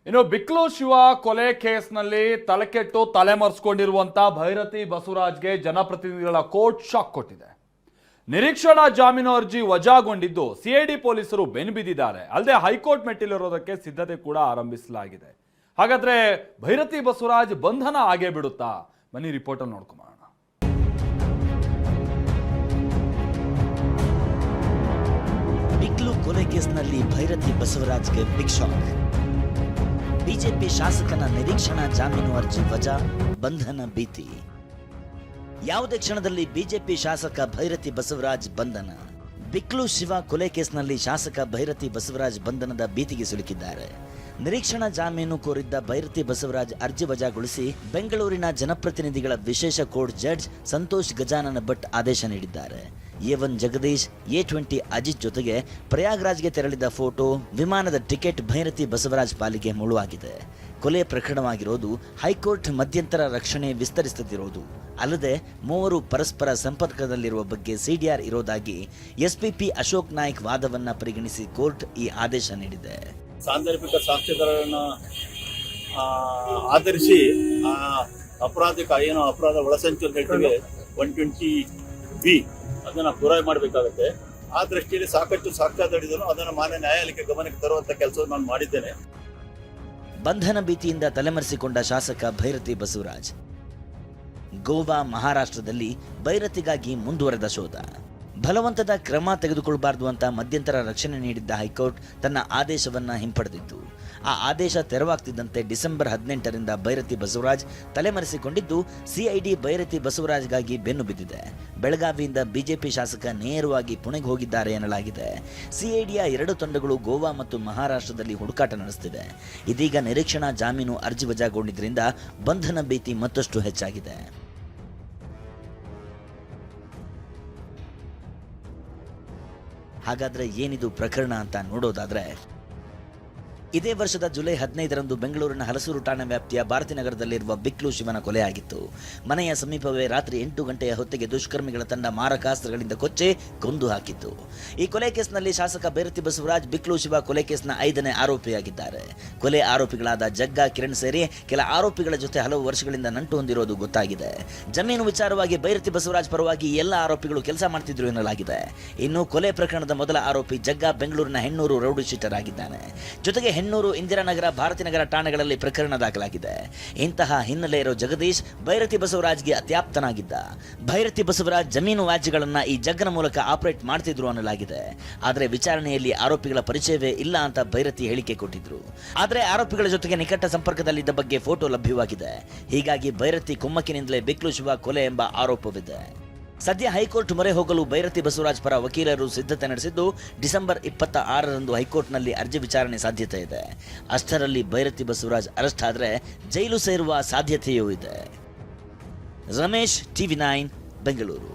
ಇನ್ನು ಬಿಕ್ಲು ಶಿವ ಕೊಲೆ ಕೇಸ್ನಲ್ಲಿ ತಲೆಕೆಟ್ಟು ತಲೆಮರೆಸಿಕೊಂಡಿರುವಂತ ಭೈರತಿ ಬಸವರಾಜ್ಗೆ ಜನಪ್ರತಿನಿಧಿಗಳ ಕೋರ್ಟ್ ಶಾಕ್ ಕೊಟ್ಟಿದೆ. ನಿರೀಕ್ಷಣಾ ಜಾಮೀನು ಅರ್ಜಿ ವಜಾಗೊಂಡಿದ್ದು ಸಿಐಡಿ ಪೊಲೀಸರು ಬೆನ್ಬಿದ್ದಿದ್ದಾರೆ. ಅಲ್ಲದೆ ಹೈಕೋರ್ಟ್ ಮೆಟ್ಟಿಲಿರೋದಕ್ಕೆ ಸಿದ್ಧತೆ ಕೂಡ ಆರಂಭಿಸಲಾಗಿದೆ. ಹಾಗಾದ್ರೆ ಭೈರತಿ ಬಸವರಾಜ್ ಬಂಧನ ಆಗೇ ಬಿಡುತ್ತಾ? ಬನ್ನಿ ರಿಪೋರ್ಟ್ ಅಲ್ಲಿ ನೋಡ್ಕೊಂಬರೋಣ. ಬಿಕ್ಲು ಕೊಲೆ ಕೇಸ್ನಲ್ಲಿ ಭೈರತಿ ಬಸವರಾಜ್ಗೆ ಬಿಗ್ ಶಾಕ್. ಬಿಜೆಪಿ ಶಾಸಕನ ನಿರೀಕ್ಷಣಾ ಜಾಮೀನು ಅರ್ಜಿ ವಜಾ, ಬಂಧನ ಭೀತಿ. ಯಾವುದೇ ಕ್ಷಣದಲ್ಲಿ ಬಿಜೆಪಿ ಶಾಸಕ ಭೈರತಿ ಬಸವರಾಜ್ ಬಂಧನ. ಬಿಕ್ಲು ಶಿವ ಕೊಲೆ ಕೇಸ್ನಲ್ಲಿ ಶಾಸಕ ಭೈರತಿ ಬಸವರಾಜ್ ಬಂಧನದ ಭೀತಿಗೆ ಸಿಲುಕಿದ್ದಾರೆ. ನಿರೀಕ್ಷಣಾ ಜಾಮೀನು ಕೋರಿದ್ದ ಭೈರತಿ ಬಸವರಾಜ್ ಅರ್ಜಿ ವಜಾಗೊಳಿಸಿ ಬೆಂಗಳೂರಿನ ಜನಪ್ರತಿನಿಧಿಗಳ ವಿಶೇಷ ಕೋರ್ಟ್ ಜಡ್ಜ್ ಸಂತೋಷ್ ಗಜಾನನ ಭಟ್ ಆದೇಶ ನೀಡಿದ್ದಾರೆ. A1 ಜಗದೀಶ್, A20 ಅಜಿತ್ ಜೊತೆಗೆ ಪ್ರಯಾಗ್ರಾಜ್ಗೆ ತೆರಳಿದ ಫೋಟೋ, ವಿಮಾನದ ಟಿಕೆಟ್ ಭೈರತಿ ಬಸವರಾಜ್ ಪಾಲಿಗೆ ಮುಳುವಾಗಿದೆ. ಕೊಲೆ ಪ್ರಕರಣವಾಗಿರೋದು ಹೈಕೋರ್ಟ್ ಮಧ್ಯಂತರ ರಕ್ಷಣೆ ವಿಸ್ತರಿಸುತ್ತಿರೋದು ಅಲ್ಲದೆ ಮೂವರು ಪರಸ್ಪರ ಸಂಪರ್ಕದಲ್ಲಿರುವ ಬಗ್ಗೆ ಸಿಡಿಆರ್ ಇರೋದಾಗಿ ಎಸ್ಪಿಪಿ ಅಶೋಕ್ ನಾಯ್ಕ್ ವಾದವನ್ನ ಪರಿಗಣಿಸಿ ಕೋರ್ಟ್ ಈ ಆದೇಶ ನೀಡಿದೆ. ಸಾಂದರ್ಭಿಕ ಸಾಕ್ಷ್ಯಗಳನ್ನು ಆಧರಿಸಿ ಅಪರಾಧಿಕ ಏನು ಅಪರಾಧ ಒಳಸಂಚು ಅಂತ ಹೇಳ್ತೀವಿ 120B ಅದನ್ನ ಪೂರೈಕೆ ಮಾಡಬೇಕಾಗುತ್ತೆ. ಆ ದೃಷ್ಟಿಯಲ್ಲಿ ಸಾಕಷ್ಟು ಸಾಕ್ಷ್ಯಾಧಾರಗಳನ್ನು ಅದನ್ನು ಮಾನ್ಯ ನ್ಯಾಯಾಲಯಕ್ಕೆ ಗಮನಕ್ಕೆ ತರುವಂತ ಕೆಲಸವನ್ನು ನಾನು ಮಾಡಿದ್ದೇನೆ. ಬಂಧನ ಭೀತಿಯಿಂದ ತಲೆಮರೆಸಿಕೊಂಡ ಶಾಸಕ ಭೈರತಿ ಬಸವರಾಜ್. ಗೋವಾ, ಮಹಾರಾಷ್ಟ್ರದಲ್ಲಿ ಭೈರತಿಗಾಗಿ ಮುಂದುವರೆದ ಶೋಧ. ಬಲವಂತದ ಕ್ರಮ ತೆಗೆದುಕೊಳ್ಳಬಾರದು ಅಂತ ಮಧ್ಯಂತರ ರಕ್ಷಣೆ ನೀಡಿದ್ದ ಹೈಕೋರ್ಟ್ ತನ್ನ ಆದೇಶವನ್ನ ಹಿಂಪಡೆದಿತ್ತು. ಆ ಆದೇಶ ತೆರವಾಗ್ತಿದ್ದಂತೆ ಡಿಸೆಂಬರ್ 18ರಿಂದ ಭೈರತಿ ಬಸವರಾಜ್ ತಲೆಮರೆಸಿಕೊಂಡಿದ್ದು ಸಿಐಡಿ ಭೈರತಿ ಬಸವರಾಜ್ಗಾಗಿ ಬೆನ್ನು ಬಿದ್ದಿದೆ. ಬೆಳಗಾವಿಯಿಂದ ಬಿಜೆಪಿ ಶಾಸಕ ನೇರವಾಗಿ ಪುಣೆಗೆ ಹೋಗಿದ್ದಾರೆ ಎನ್ನಲಾಗಿದೆ. ಸಿಐಡಿಯ 2 ತಂಡಗಳು ಗೋವಾ ಮತ್ತು ಮಹಾರಾಷ್ಟ್ರದಲ್ಲಿ ಹುಡುಕಾಟ ನಡೆಸುತ್ತಿದೆ. ಇದೀಗ ನಿರೀಕ್ಷಣಾ ಜಾಮೀನು ಅರ್ಜಿ ವಜಾಗೊಂಡಿದ್ದರಿಂದ ಬಂಧನ ಭೀತಿ ಮತ್ತಷ್ಟು ಹೆಚ್ಚಾಗಿದೆ. ಹಾಗಾದ್ರೆ ಏನಿದು ಪ್ರಕರಣ ಅಂತ ನೋಡೋದಾದ್ರೆ, ಇದೇ ವರ್ಷದ ಜುಲೈ 15ರಂದು ಬೆಂಗಳೂರಿನ ಹಲಸೂರು ಠಾಣಾ ವ್ಯಾಪ್ತಿಯ ಭಾರತೀನಗರದಲ್ಲಿರುವ ಬಿಕ್ಲು ಶಿವನ ಕೊಲೆಯಾಗಿತ್ತು. ಮನೆಯ ಸಮೀಪವೇ ರಾತ್ರಿ 8 ಗಂಟೆಯ ಹೊತ್ತಿಗೆ ದುಷ್ಕರ್ಮಿಗಳ ತಂಡ ಮಾರಕಾಸ್ತ್ರಗಳಿಂದ ಕೊಚ್ಚೆ ಕೊಂದು ಹಾಕಿತ್ತು. ಈ ಕೊಲೆ ಕೇಸ್ನಲ್ಲಿ ಶಾಸಕ ಭೈರತಿ ಬಸವರಾಜ್ ಬಿಕ್ಲು ಶಿವ ಕೊಲೆ ಕೇಸ್ನ 5ನೇ ಆರೋಪಿಯಾಗಿದ್ದಾರೆ. ಕೊಲೆ ಆರೋಪಿಗಳಾದ ಜಗ್ಗ, ಕಿರಣ್ ಸೇರಿ ಕೆಲ ಆರೋಪಿಗಳ ಜೊತೆ ಹಲವು ವರ್ಷಗಳಿಂದ ನಂಟು ಹೊಂದಿರೋದು ಗೊತ್ತಾಗಿದೆ. ಜಮೀನು ವಿಚಾರವಾಗಿ ಭೈರತಿ ಬಸವರಾಜ್ ಪರವಾಗಿ ಎಲ್ಲ ಆರೋಪಿಗಳು ಕೆಲಸ ಮಾಡ್ತಿದ್ರು ಎನ್ನಲಾಗಿದೆ. ಇನ್ನು ಕೊಲೆ ಪ್ರಕರಣದ ಮೊದಲ ಆರೋಪಿ ಜಗ್ಗ ಬೆಂಗಳೂರಿನ ಹೆಣ್ಣೂರು ರೌಡಿ ಶೀಟರ್ ಆಗಿದ್ದಾನೆ. ಜೊತೆಗೆ ಹೆಣ್ಣೂರು, ಇಂದಿರಾನಗರ, ಭಾರತೀನಗರ ಠಾಣೆಗಳಲ್ಲಿ ಪ್ರಕರಣ ದಾಖಲಾಗಿದೆ. ಇಂತಹ ಹಿನ್ನೆಲೆ ಇರೋ ಜಗದೀಶ್ ಭೈರತಿ ಬಸವರಾಜ್ಗೆ ಅತ್ಯಾಪ್ತನಾಗಿದ್ದ. ಭೈರತಿ ಬಸವರಾಜ್ ಜಮೀನು ವ್ಯಾಜ್ಯಗಳನ್ನ ಈ ಜಗ್ಗನ ಮೂಲಕ ಆಪರೇಟ್ ಮಾಡ್ತಿದ್ರು ಅನ್ನಲಾಗಿದೆ. ಆದರೆ ವಿಚಾರಣೆಯಲ್ಲಿ ಆರೋಪಿಗಳ ಪರಿಚಯವೇ ಇಲ್ಲ ಅಂತ ಭೈರತಿ ಹೇಳಿಕೆ ಕೊಟ್ಟಿದ್ರು. ಆದರೆ ಆರೋಪಿಗಳ ಜೊತೆಗೆ ನಿಕಟ ಸಂಪರ್ಕದಲ್ಲಿದ್ದ ಬಗ್ಗೆ ಫೋಟೋ ಲಭ್ಯವಾಗಿದೆ. ಹೀಗಾಗಿ ಭೈರತಿ ಕುಮ್ಮಕ್ಕಿನಿಂದಲೇ ಬಿಕ್ಲು ಶಿವ ಕೊಲೆ ಎಂಬ ಆರೋಪವಿದೆ. ಸದ್ಯ ಹೈಕೋರ್ಟ್ ಮೊರೆ ಹೋಗಲು ಭೈರತಿ ಬಸವರಾಜ್ ಪರ ವಕೀಲರು ಸಿದ್ಧತೆ ನಡೆಸಿದ್ದು ಡಿಸೆಂಬರ್ 26ರಂದು ಹೈಕೋರ್ಟ್ನಲ್ಲಿ ಅರ್ಜಿ ವಿಚಾರಣೆ ಸಾಧ್ಯತೆ ಇದೆ. ಅಷ್ಟರಲ್ಲಿ ಭೈರತಿ ಬಸವರಾಜ್ ಅರೆಸ್ಟ್ ಆದರೆ ಜೈಲು ಸೇರುವ ಸಾಧ್ಯತೆಯೂ ಇದೆ. ರಮೇಶ್, TV9 ಬೆಂಗಳೂರು.